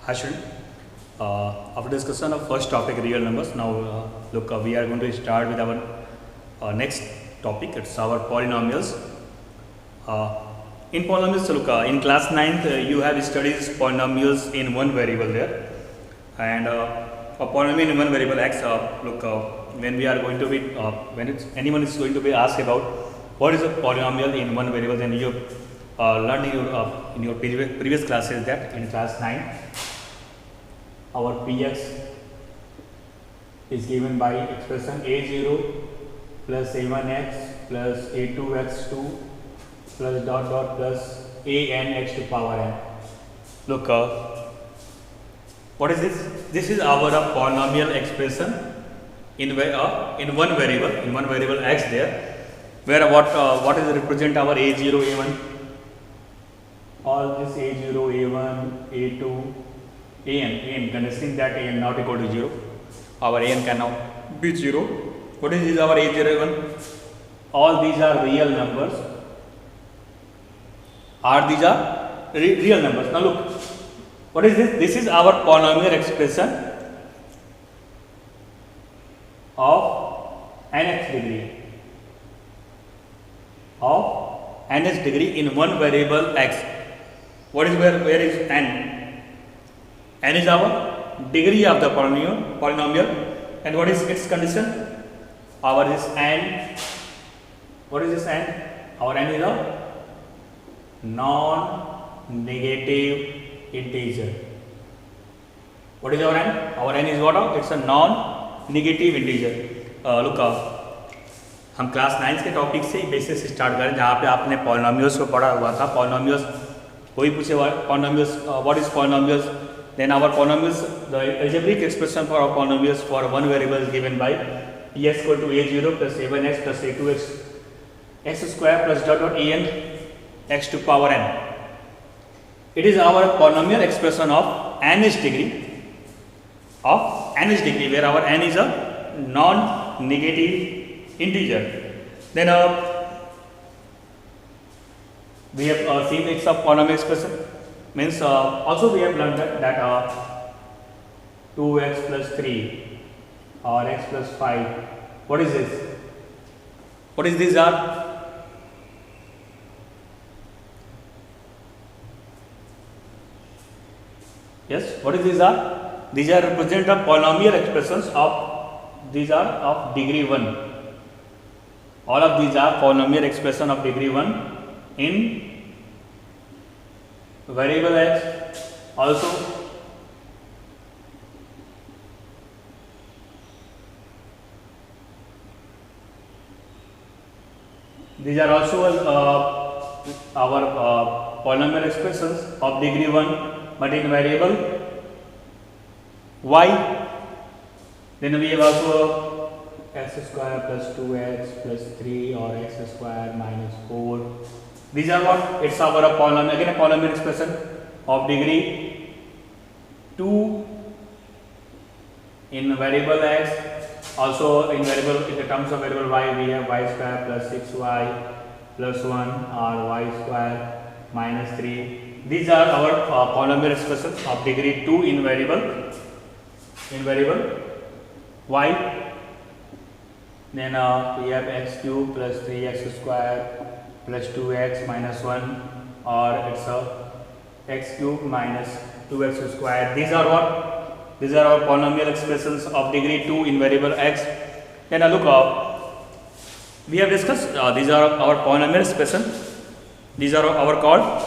Hashan. After discussion of first topic, real numbers, now look, we are going to start with our next topic. It's our polynomials. In polynomials, look, in class 9th, you have studied polynomials in one variable there, and a polynomial in one variable x. Look, when we are going to be, anyone is going to be asked about what is a polynomial in one variable, then you learned in your previous classes that in class 9 our px is given by expression a0 plus a1x plus a2x2 plus dot dot plus an x to power n. Look, what is this? This is our polynomial expression in one variable x there, where what is represent our a0 a1, all this a0 a1 a2 an considering that an not equal to 0, our an can now be 0. What is this our a0 a1? All these are real numbers. These are real numbers. Now look, what is this? This is our polynomial expression of nth degree in one variable x. What is where is n? N is our degree of the polynomial, and what is its condition? Our is n. What is this n? Our n is a non-negative integer. What is our n? Our n is what? It's a non-negative integer. Look, हम class 9 के topic से ही basis start करें, जहाँ पे आपने polynomials को पढ़ा हुआ था. पॉलिनोमियल्स कोई पूछे polynomials, what is polynomials? Then our polynomials, the algebraic expression for our polynomials for one variable is given by px equal to a0 plus a1x plus a2x x square plus dot dot an x to power n. It is our polynomial expression of nth degree, where our n is a non-negative integer. Then we have seen its polynomial expression. Means also we have learned that 2x plus 3 or x plus 5. What is this? What is these are? Yes, what is these are? These are represent the polynomial expressions of, these are of degree 1. All of these are polynomial expression of degree 1 in variable x. Also these are also our polynomial expressions of degree 1, but in variable y. Then we have also x square plus 2x plus 3 or x square minus 4. These are what? It's our polynomial, again a polynomial expression of degree 2 in variable x. Also in the terms of variable y, we have y square plus 6y plus 1 or y square minus 3. These are our polynomial expressions of degree 2 in variable y. Then we have x cube plus 3x square plus 2x minus 1, or it's x cube minus 2x square. These are what? These are our polynomial expressions of degree 2 in variable x. Then look, we have discussed these are our polynomial expressions. These are our called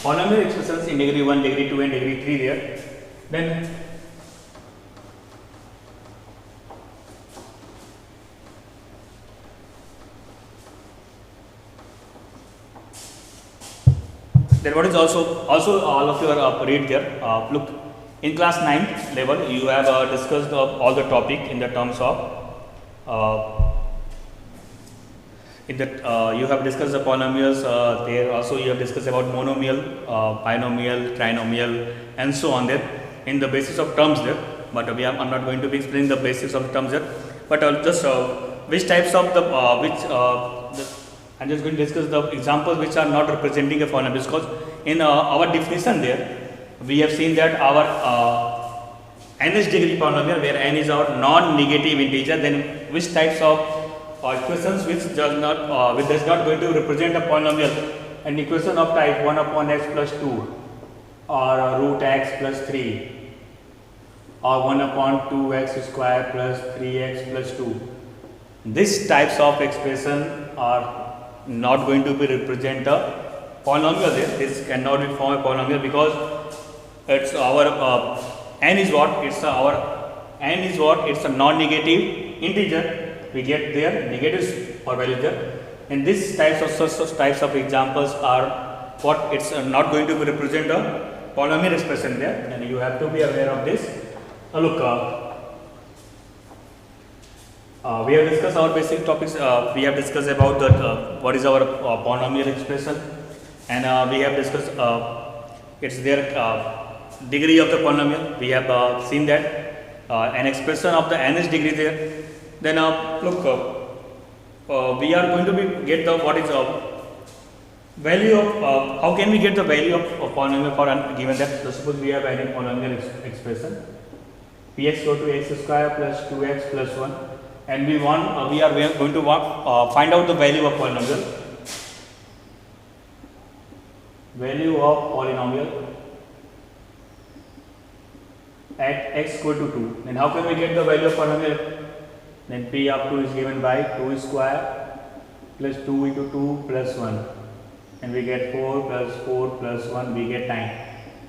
polynomial expressions in degree 1, degree 2 and degree 3 there. Then what is also all of you are read there. Look, in class 9 level you have discussed all the topic in the terms of you have discussed the polynomials. There also you have discussed about monomial, binomial, trinomial and so on there in the basis of terms there. But I'm not going to be explaining the basics of the terms there, but just which types of the I'm just going to discuss the examples which are not representing a polynomial, because in our definition there we have seen that our nth degree polynomial, where n is our non-negative integer, then which types of equations which does not going to represent a polynomial, an equation of type 1 upon x plus 2 or root x plus 3 or 1 upon 2x square plus 3x plus 2. These types of expression are not going to be represent a polynomial there. This cannot be form a polynomial because it's our n is what? It's a non-negative integer. We get their negatives or values there. And these types of examples are what? It's not going to be represent a polynomial expression there, and you have to be aware of this. Look, we have discussed our basic topics. We have discussed about that what is our polynomial expression, and we have discussed it's their degree of the polynomial. We have seen that an expression of the nth degree there. Then look, we are going to get the what is value of how can we get the value of polynomial for given that. So suppose we have any polynomial expression px equal to x square plus 2x plus 1, and we are going to find out the value of polynomial. Value of polynomial at x equal to 2. Then how can we get the value of polynomial? Then p of 2 is given by 2 square plus 2 into 2 plus 1, and we get 4 plus 1, we get 9.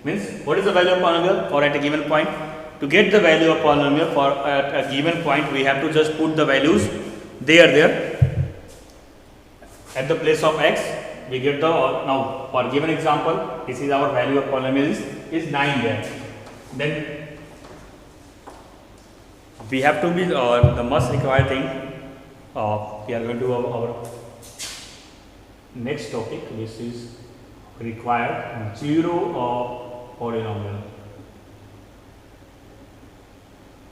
Means what is the value of polynomial for at a given point? To get the value of polynomial for at a given point, we have to just put the values there at the place of x. We get the now for given example, this is our value of polynomial is 9 there. Then we have to be the must required thing. We are going to our next topic, which is required zero of polynomial.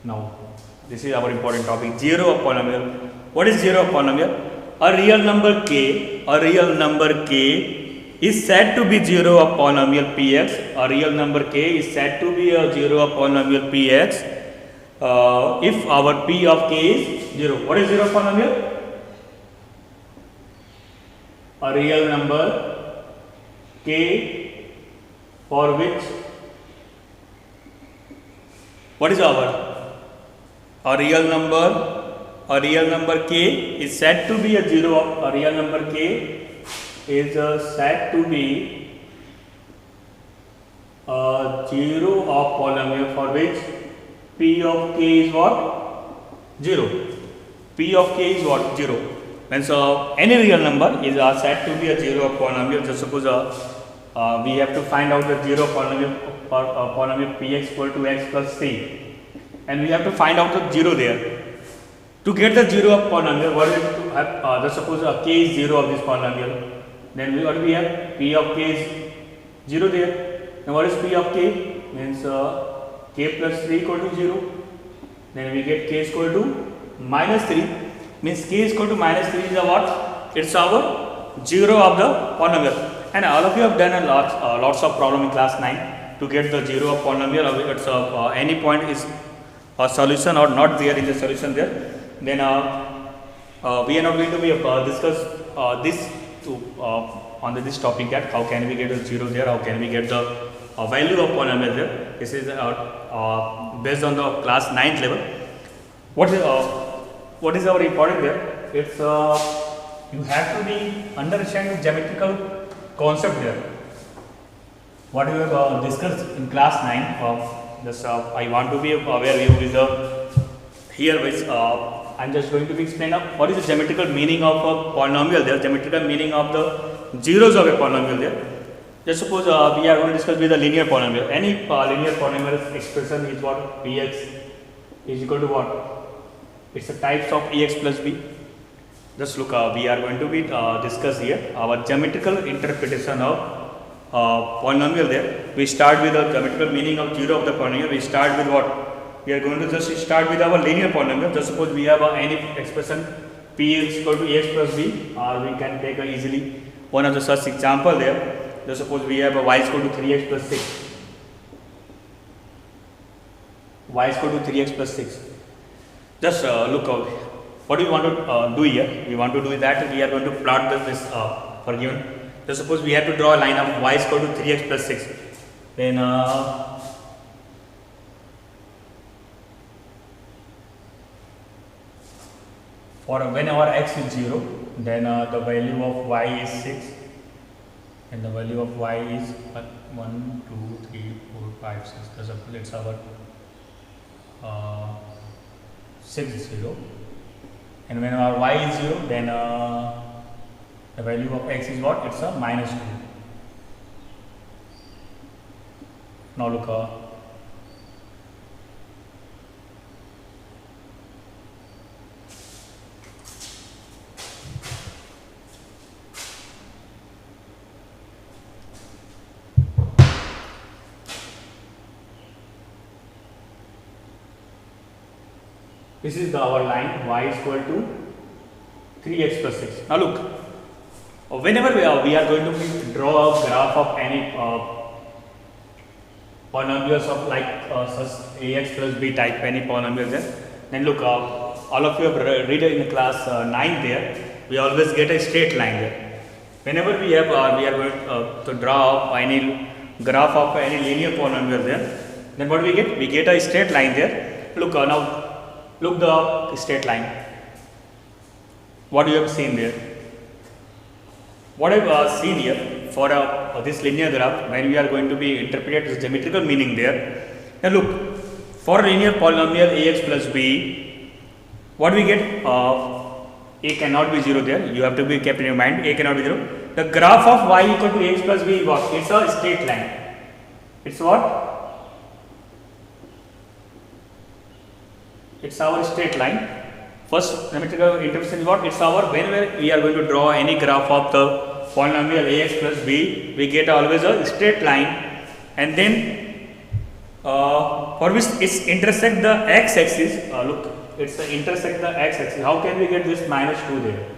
Now this is our important topic, zero of polynomial. What is zero of polynomial? A real number k is said to be zero of polynomial px. A real number k is said to be a zero of polynomial px if our p of k is 0. What is zero of polynomial? A real number k for which what is a real number k is said to be a zero of a real number k is said to be a zero of polynomial for which p of k is what? 0. P of k is what? 0. And so any real number is said to be a zero of polynomial. Just suppose we have to find out the zero polynomial px equal to x plus 3, and we have to find out the 0 there. To get the 0 of polynomial, what is to have? Just suppose k is 0 of this polynomial. Then what we have? P of k is 0 there. Now what is p of k? Means k plus 3 equal to 0. Then we get k is equal to minus 3. Means k is equal to minus 3 is a what? It's our 0 of the polynomial. And all of you have done lots of problem in class 9 to get the 0 of polynomial. It's any point is a solution or not there in the solution there. Then we are not going to be discuss this on this topic, that how can we get a 0 there, how can we get the value of polynomial there. This is based on the class 9th level. What is our important there? It's you have to be understand the geometrical concept there. What you have discussed in class 9. I want to be aware you with here which I am just going to be explain what is the geometrical meaning of a polynomial there, geometrical meaning of the zeros of a polynomial there. Just suppose we are going to discuss with a linear polynomial. Any linear polynomial expression is what? Px is equal to what? It's a types of ax plus b. Just look, we are going to be discuss here our geometrical interpretation of polynomial there. We start with the geometrical meaning of 0 of the polynomial. We start with what? We are going to just start with our linear polynomial. Just suppose we have any expression p is equal to ax plus b, or we can take easily one of the such example there. Just suppose we have a y is equal to 3x plus 6. y is equal to 3x plus 6. Just look out. What do we want to do here? We want to do that we are going to plot this for given. Just suppose we have to draw a line of y is equal to 3x plus 6. Then for whenever x is 0, then the value of y is 6 and the value of y is 1, 2, 3, 4, 5, 6. Just suppose it's our 6, 0, and when our y is 0, then the value of x is what? It's a minus 2. Now look, this is our line y is equal to 3x plus 6. Now look, whenever we are going to draw a graph of any polynomials of like such ax plus b type any polynomials, then look, all of you have read in class 9 there, we always get a straight line there. Whenever we have we are going to draw any graph of any linear polynomial there, then what we get? We get a straight line there. Look, now look the straight line. What you have seen there? What I have seen here for this linear graph, when we are going to be interpret this geometrical meaning there. Now look, for linear polynomial ax plus b, what we get? A cannot be 0 there. You have to be kept in your mind. A cannot be 0. The graph of y equal to ax plus b is what? It's a straight line. It's what? It's our straight line. First geometrical interpretation is what? It's our, whenever we are going to draw any graph of the polynomial ax plus b, we get always a straight line, and then for which it's intersect the x-axis. Look, it's intersect the x-axis. How can we get this minus 2 there?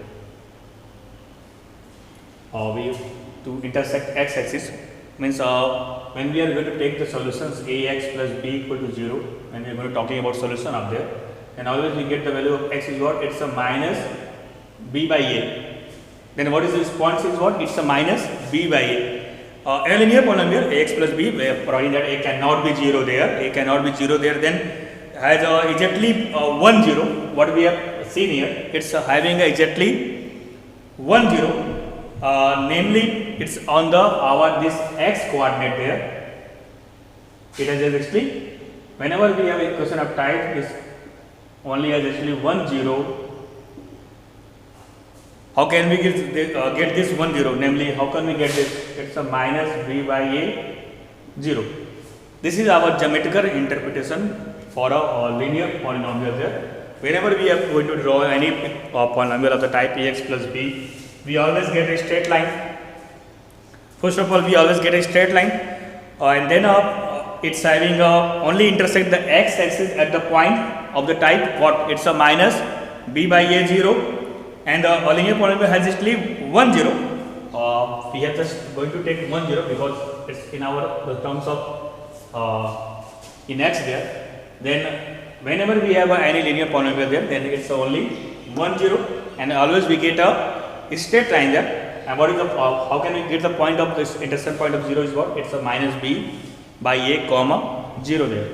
We to intersect x-axis means when we are going to take the solutions ax plus b equal to 0, when we are going to talking about solution up there, and always we get the value of x is what? It's a minus b by a. Then what is the response is what? It's a minus b by a. A linear polynomial ax plus b, providing that a cannot be 0 there, a cannot be 0 there, then has exactly 1 0. What we have seen here, it's having exactly 1 0. Namely, it's on the our this x coordinate there. It has actually, whenever we have a equation of type this only has actually 1 0. How can we get this 1 0? Namely, how can we get this? It's a minus b by a 0. This is our geometrical interpretation for a linear polynomial there. Whenever we are going to draw any polynomial of the type ax plus b, we always get a straight line. First of all, we always get a straight line, and then it's having only intersect the x-axis at the point of the type what? It's a minus b by a 0, and the linear polynomial has actually 1 0. We are just going to take 1 0 because it's in our the terms of in x there. Then whenever we have any linear polynomial there, then it's only 1 0, and always we get a straight line there. And what is the how can we get the point of this intersection point of 0 is what? It's a minus b by a comma 0 there.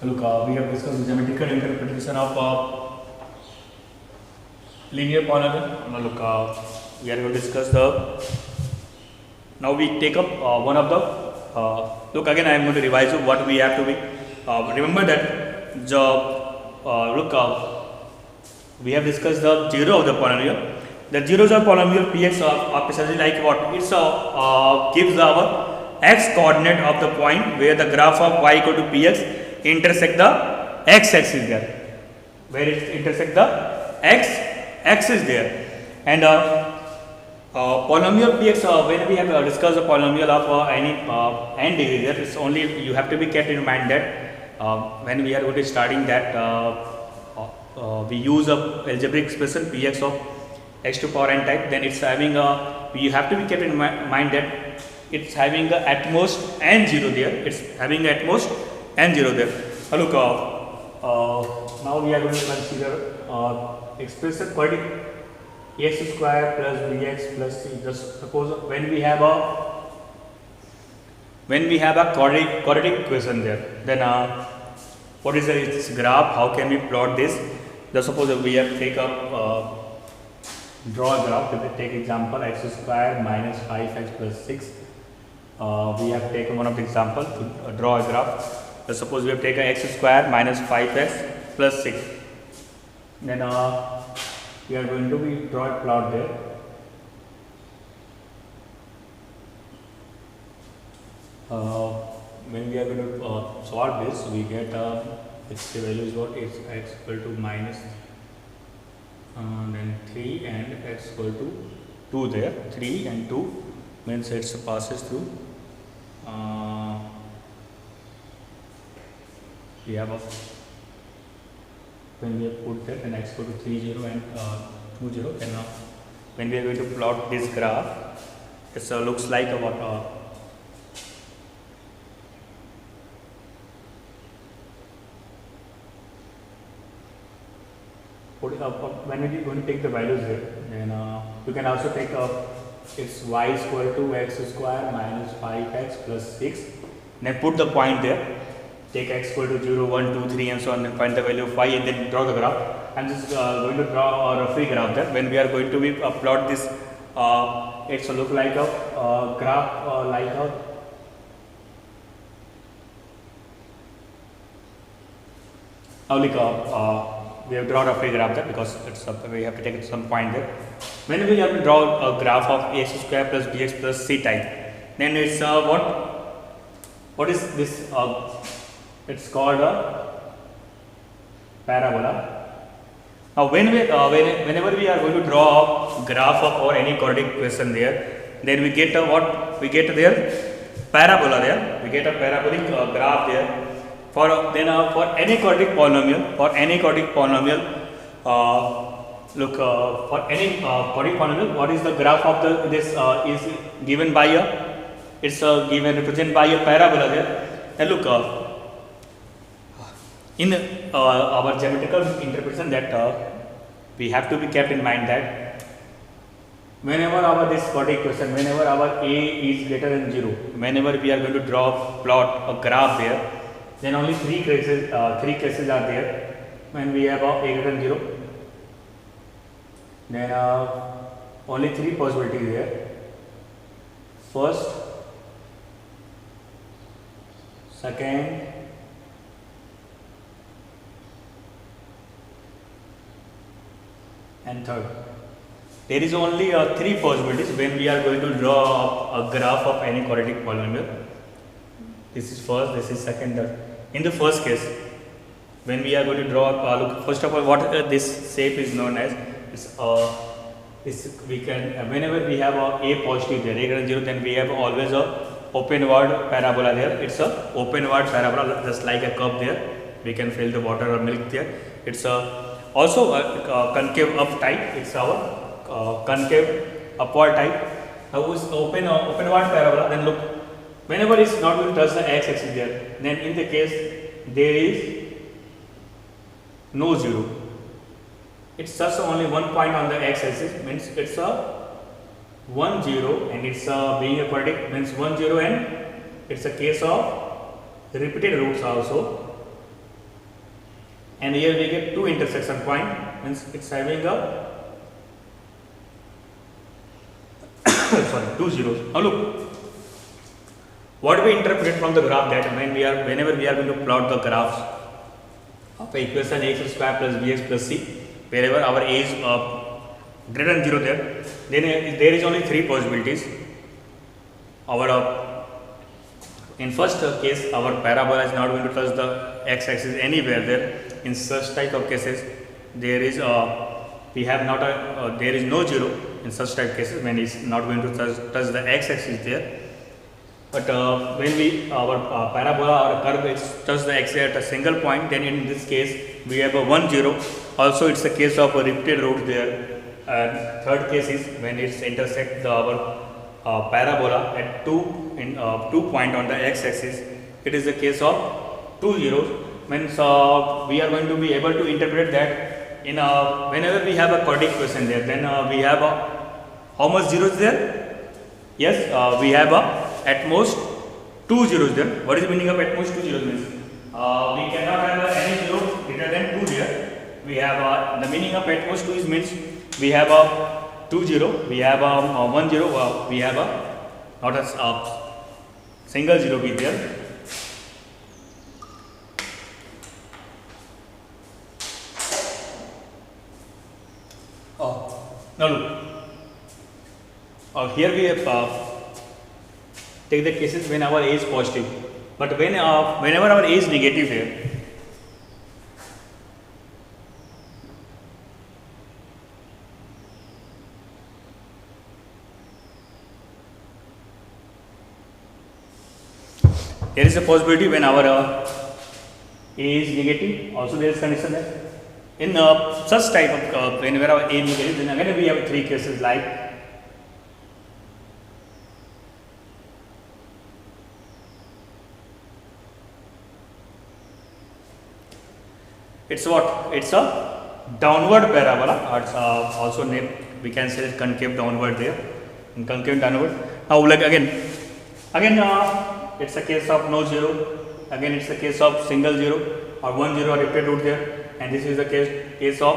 Look, we have discussed the geometrical interpretation of linear polynomial. Now look, we are going to discuss the. Now we take up one of the. Look, again I am going to revise you what we have to be. Remember that look. We have discussed the 0 of the polynomial. The zeros of polynomial px are precisely like what? It's gives our x coordinate of the point where the graph of y equal to px intersect the x axis there. Where it intersect the x axis there. And polynomial px, when we have discussed the polynomial of any n degree there, it's only you have to be kept in mind that when we are going to starting that. We use a algebraic expression px of x to power n type, then it's having a, you have to be kept in mind that it's having a at most n 0 there. It's having at most n 0 there. Look, now we are going to consider expression quadratic x square plus bx plus c. Just suppose when we have a quadratic equation there, then what is its graph? How can we plot this? Just suppose we have take up draw a graph. Take example x square minus 5x plus 6. We have taken one of the example to draw a graph. Just suppose we have taken x square minus 5x plus 6. Then we are going to draw a plot there. When we are going to solve this, we get its value is what is x equal to minus then 3 and x equal to 2 there. 3 and 2 means it passes through. We have a when we have put that, then x equal to 3 0 and 2 0. And when we are going to plot this graph, it looks like about when we are going to take the values here, then you can also take its y is equal to x square minus 5x plus 6. Then put the point there. Take x equal to 0, 1, 2, 3 and so on, and find the value of y and then draw the graph. I'm just going to draw a free graph there. When we are going to plot this, it will look like a graph like a we have drawn a free graph there because it's we have to take some point there. When we have to draw a graph of x square plus bx plus c type, then it's what is this? It's called a parabola. Now, whenever we are going to draw a graph of or any quadratic equation there, then we get what we get there parabola there. We get a parabolic graph there. For for any quadratic polynomial, for any quadratic polynomial, for any quadratic polynomial, what is the graph of this is given by given represented by a parabola there. And look. In our geometrical interpretation, that we have to be kept in mind that whenever our this quadratic equation, whenever our a is greater than 0, whenever we are going to plot a graph there, then only three cases are there. When we have a greater than 0, then only three possibilities there. First, second, and third. There is only three possibilities when we are going to draw a graph of any quadratic polynomial. This is first, this is second, third. In the first case, when we are going to draw, look, first of all, what this shape is known as, we can whenever we have a positive there, greater than 0, then we have always a open word parabola there. It's a open word parabola, just like a cup there. We can fill the water or milk there. It's also a concave up type. It's our concave upward type. Now is open word parabola. Then look, whenever it's not going to touch the x-axis there, then in the case there is no 0. It's just only one point on the x-axis, means it's a 1 0, and it's being a quadratic means 1 0, and it's a case of repeated roots also. And here we get two intersection point, means it's having a 2 zeros. Now look, what we interpret from the graph that whenever we are going to plot the graphs of equation x square plus bx plus c, wherever our a is greater than 0 there, then there is only three possibilities. In first case, our parabola is not going to touch the x-axis anywhere there. In such type of cases, there is there is no 0 in such type cases when it's not going to touch the x-axis there. But when our parabola or curve is touch the x at a single point, then in this case we have a 1 0. Also, it's a case of a repeated root there. And third case is when it's intersect our parabola at two point on the x-axis. It is the case of two zeros. Means we are going to be able to interpret that in whenever we have a quadratic equation there, then we have how much zeros there? Yes, we have at most two zeros there. What is the meaning of at most two zeros? Means we cannot have any zero greater than 2 here. We have the meaning of at most 2 is means we have a 2 0, we have a 1 0, we have a not a single zero be there. Now look, here we have take the cases when our A is positive, but whenever our A is negative here, there is a possibility when our A is negative, also there is condition there. In such type of whenever our A is negative, then again we have three cases like it's what? It's a downward parabola, or it's also named, we can say concave downward there, and concave downward. Now like again it's a case of no zero, again it's a case of single zero or 1 0 or repeated root there, and this is the case of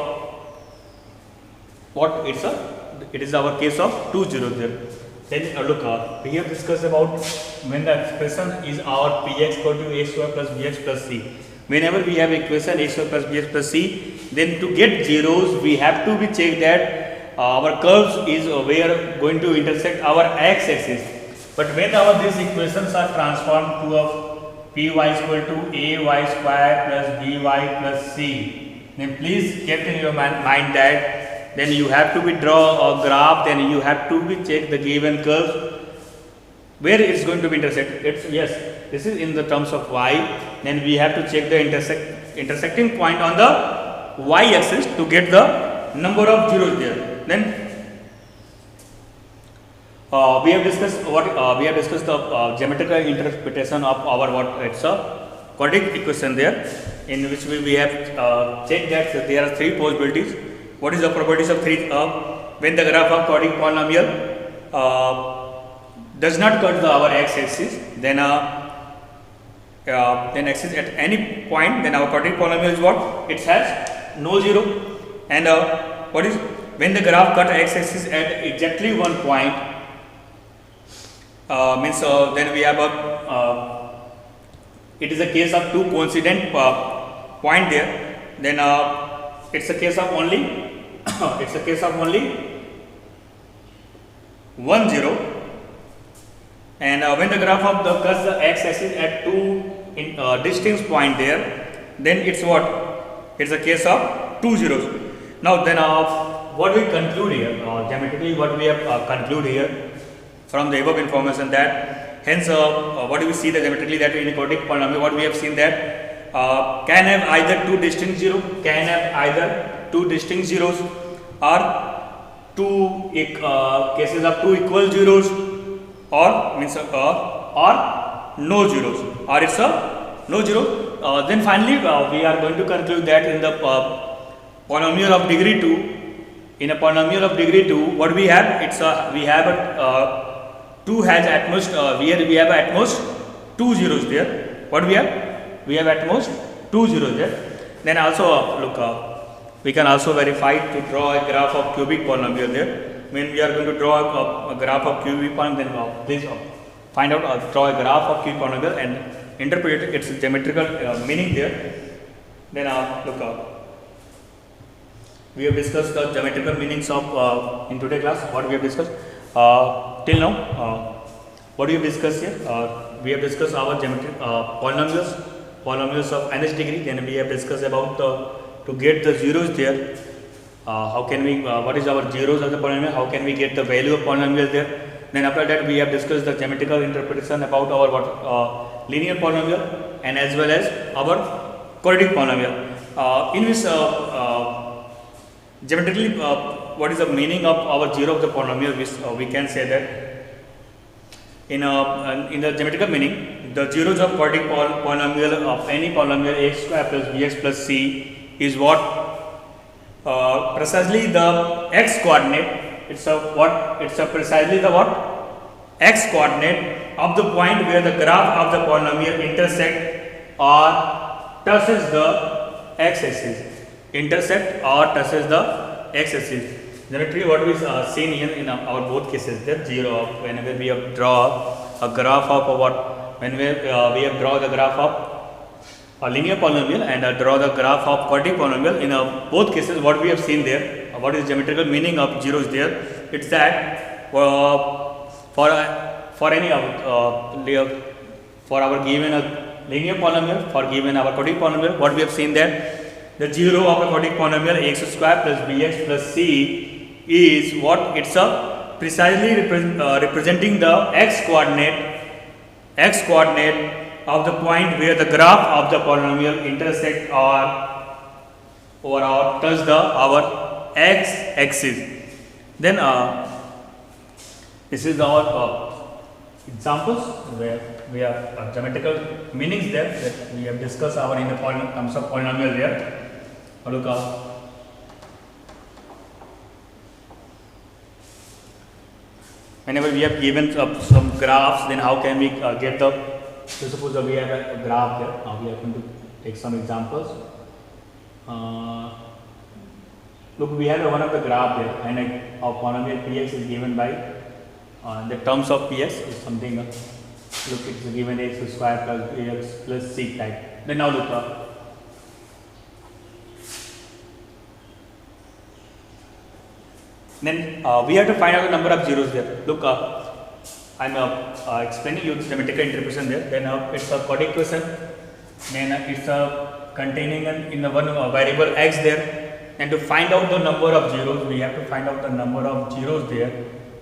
what? It is our case of 2 zeros there. Then look, we have discussed about when the expression is our px equal to a square plus bx plus c. Whenever we have equation a square plus bx plus c, then to get zeros we have to be checked that our curves is where going to intersect our x-axis. But when these equations are transformed to a py equal to ay square plus by plus c, then please keep in your mind that then you have to be draw a graph, then you have to be check the given curves where it's going to be intersect. It's yes, this is in the terms of y, then we have to check the intersecting point on the y axis to get the number of zeros there. Then we have discussed the geometrical interpretation of our what? It's a quadratic equation there, in which we have checked that there are three possibilities. What is the probabilities of three? When the graph of quadratic polynomial does not cut our x-axis, then axis at any point, then our quadratic polynomial is what? It has no zero. And what is when the graph cut x-axis at exactly one point? Means then we have it is a case of two coincident point there. Then it's a case of only it's a case of only 1 0. And when the graph of the cuts the x-axis at two distinct point there, then it's what? It's a case of 2 zeros. Now then what we conclude here, geometrically what we have conclude here from the above information, that hence what do we see that geometrically that in a quadratic polynomial what we have seen that can have either two distinct zeros, can have either two distinct zeros, or two cases of two equal zeros, or means or no zeros, or it's a no zero. Then finally we are going to conclude that in the polynomial of degree 2, in a polynomial of degree 2 what we have, it's we have a 2 has at most we have at most 2 zeros there. What we have? We have at most 2 zeros there. Then also look, we can also verify to draw a graph of cubic polynomial there. When we are going to draw a graph of cubic polynomial, then please find out draw a graph of cubic polynomial and interpret its geometrical meaning there. Then look, we have discussed the geometrical meanings of in today's class. What we have discussed till now, what we have discussed here, we have discussed our geometric polynomials of nth degree. Then we have discussed about to get the zeros there. How can we? What is our zeros of the polynomial? How can we get the value of polynomial there? Then after that we have discussed the geometrical interpretation about our what linear polynomial and as well as our quadratic polynomial. In which geometrically what is the meaning of our zero of the polynomial, which we can say that in the geometrical meaning, the zeros of quadratic polynomial of any polynomial x square plus bx plus c is what? Precisely the x coordinate. It's a precisely the what? X coordinate of the point where the graph of the polynomial intersect or touches the x axis. Intersect or touches the x axis. Generally, what we seen here in our both cases, that 0 of whenever we have draw a graph of what, when we have draw the graph of a linear polynomial and draw the graph of quadratic polynomial. In both cases, what we have seen there, what is geometrical meaning of zeros there? It's that for any for our given a linear polynomial, for given our quadratic polynomial, what we have seen there, the 0 of a quadratic polynomial x square plus bx plus c is what? It's a precisely representing the x coordinate of the point where the graph of the polynomial intersect or touch the our x axis. Then this is our examples where we have geometrical meanings there that we have discussed our in the terms of polynomial there. Look whenever we have given some graphs, then how can we get the, so suppose we have a graph here. Now we are going to take some examples. Look, we have one of the graph here, and our polynomial px is given by the terms of px is something. Look, it's given x square plus bx plus c type. Then now look. Then we have to find out the number of zeros there. Look, I'm explaining you the geometrical interpretation there. Then it's a quadratic equation. Then it's containing in the one variable x there. And to find out the number of zeros, we have to find out the number of zeros there.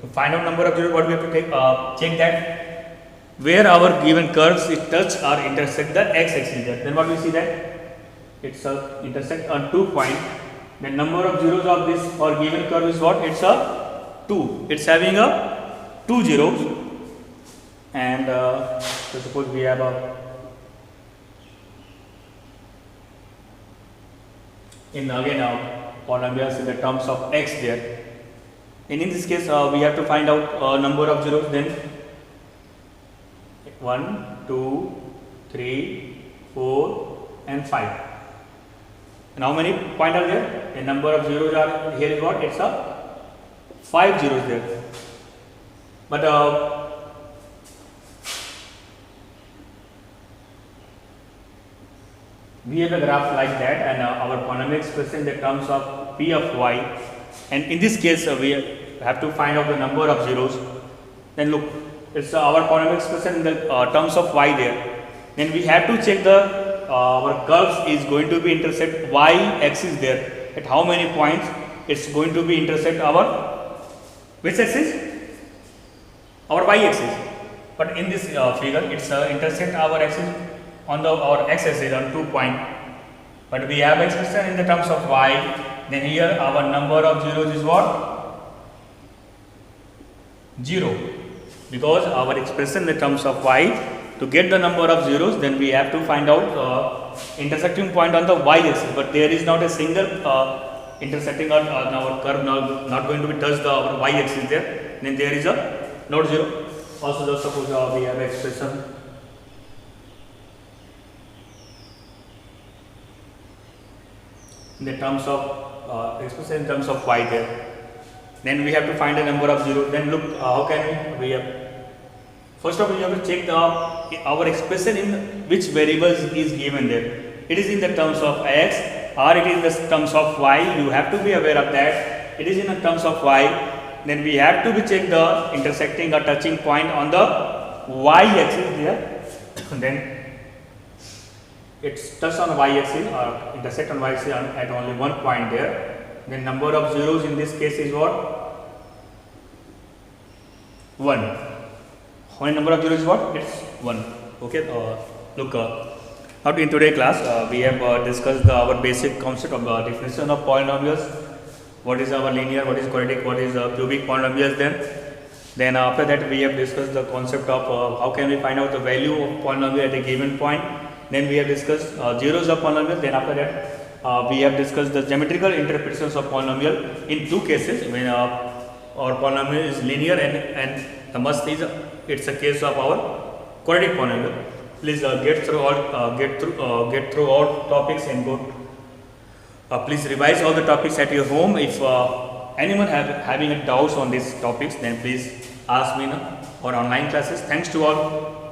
To find out number of zeros, what we have to take, check that where our given curves it touch or intersect the x axis there. Then what we see that it's intersect on 2 points. The number of zeros of this or given curve is what? It's a 2. It's having a 2 zeros. And so suppose we have a polynomials in the terms of x there. And in this case, we have to find out number of zeros. Then 1, 2, 3, 4, and 5. And how many points are there? The number of zeros are here is what? It's a 5 zeros there. But we have a graph like that, and our polynomial expression in the terms of p of y. And in this case, we have to find out the number of zeros. Then look, it's our polynomial expression in the terms of y there. Then we have to check the our curves is going to be intersect y axis there. At how many points it's going to be intersect our which axis? Our y axis. But in this figure, it's intersect our axis on the our x axis on 2 points. But we have expression in the terms of y. Then here our number of zeros is what? 0. Because our expression in the terms of y. To get the number of zeros, then we have to find out intersecting point on the y axis, but there is not a single intersecting on our curve not going to be touched the our y axis there. Then there is a not 0. Also, just suppose we have expression in the terms of expression in terms of y there. Then we have to find a number of zeros. Then look, how can we have. First of all, you have to check our expression in which variables is given there. It is in the terms of x or it is in the terms of y. You have to be aware of that. It is in the terms of y. Then we have to be check the intersecting or touching point on the y axis there. Then it's touch on y axis or intersect on y axis at only 1 point there. Then number of zeros in this case is what? 1. How many number of zeros is what? It's 1. Okay. Look, now in today's class, we have discussed our basic concept of definition of polynomials. What is our linear? What is quadratic? What is cubic polynomials? Then Then after that we have discussed the concept of how can we find out the value of polynomial at a given point. Then we have discussed zeros of polynomial. Then after that we have discussed the geometrical interpretations of polynomial in two cases when our polynomial is linear and the must is it's a case of our quadratic polynomial. Please get through all topics and go. Please revise all the topics at your home. If anyone having a doubts on these topics, then please ask me in our online classes. Thanks to all.